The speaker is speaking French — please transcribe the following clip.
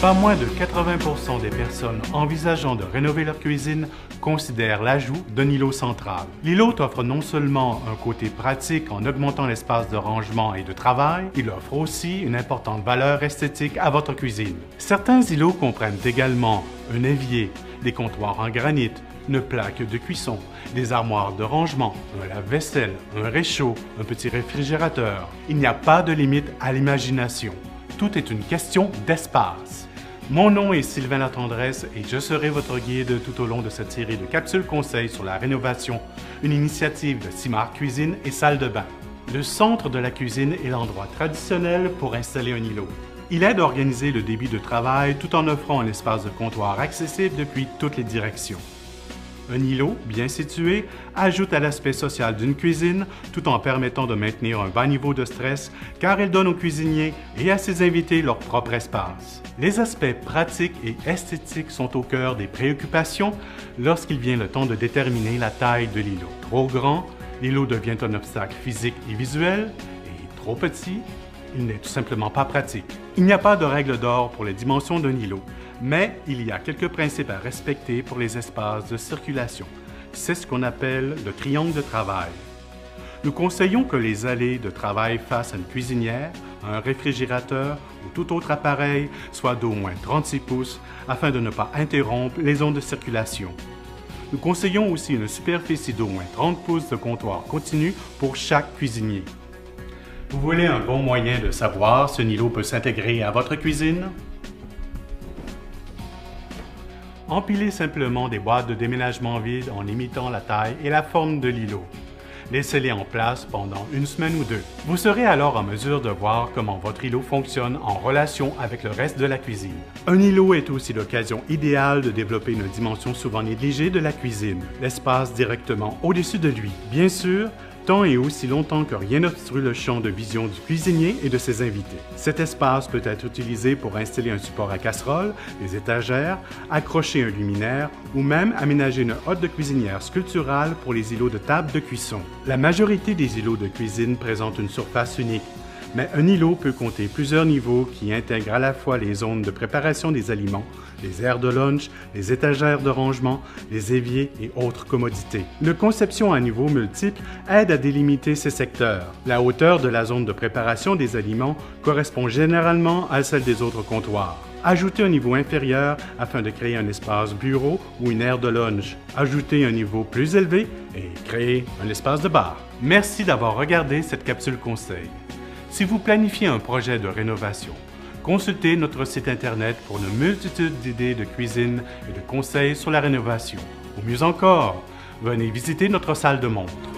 Pas moins de 80% des personnes envisageant de rénover leur cuisine considèrent l'ajout d'un îlot central. L'îlot offre non seulement un côté pratique en augmentant l'espace de rangement et de travail, il offre aussi une importante valeur esthétique à votre cuisine. Certains îlots comprennent également un évier, des comptoirs en granit, une plaque de cuisson, des armoires de rangement, un lave-vaisselle, un réchaud, un petit réfrigérateur. Il n'y a pas de limite à l'imagination. Tout est une question d'espace. Mon nom est Sylvain Latendresse et je serai votre guide tout au long de cette série de capsules conseils sur la rénovation, une initiative de Simard Cuisine et Salle de bain. Le centre de la cuisine est l'endroit traditionnel pour installer un îlot. Il aide à organiser le débit de travail tout en offrant un espace de comptoir accessible depuis toutes les directions. Un îlot, bien situé, ajoute à l'aspect social d'une cuisine tout en permettant de maintenir un bas niveau de stress car il donne aux cuisiniers et à ses invités leur propre espace. Les aspects pratiques et esthétiques sont au cœur des préoccupations lorsqu'il vient le temps de déterminer la taille de l'îlot. Trop grand, l'îlot devient un obstacle physique et visuel, et trop petit, il n'est tout simplement pas pratique. Il n'y a pas de règle d'or pour les dimensions d'un îlot, mais il y a quelques principes à respecter pour les espaces de circulation. C'est ce qu'on appelle le triangle de travail. Nous conseillons que les allées de travail face à une cuisinière, un réfrigérateur ou tout autre appareil soient d'au moins 36 pouces afin de ne pas interrompre les zones de circulation. Nous conseillons aussi une superficie d'au moins 30 pouces de comptoir continu pour chaque cuisinier. Vous voulez un bon moyen de savoir si un îlot peut s'intégrer à votre cuisine? Empilez simplement des boîtes de déménagement vides en imitant la taille et la forme de l'îlot. Laissez-les en place pendant une semaine ou deux. Vous serez alors en mesure de voir comment votre îlot fonctionne en relation avec le reste de la cuisine. Un îlot est aussi l'occasion idéale de développer une dimension souvent négligée de la cuisine, l'espace directement au-dessus de lui. Bien sûr, tant et aussi longtemps que rien n'obstrue le champ de vision du cuisinier et de ses invités. Cet espace peut être utilisé pour installer un support à casserole, des étagères, accrocher un luminaire ou même aménager une hotte de cuisinière sculpturale pour les îlots de table de cuisson. La majorité des îlots de cuisine présentent une surface unique, mais un îlot peut compter plusieurs niveaux qui intègrent à la fois les zones de préparation des aliments, les aires de lunch, les étagères de rangement, les éviers et autres commodités. Une conception à niveaux multiples aide à délimiter ces secteurs. La hauteur de la zone de préparation des aliments correspond généralement à celle des autres comptoirs. Ajoutez un niveau inférieur afin de créer un espace bureau ou une aire de lunch. Ajoutez un niveau plus élevé et créez un espace de bar. Merci d'avoir regardé cette capsule conseil. Si vous planifiez un projet de rénovation, consultez notre site Internet pour une multitude d'idées de cuisine et de conseils sur la rénovation. Ou mieux encore, venez visiter notre salle de montre.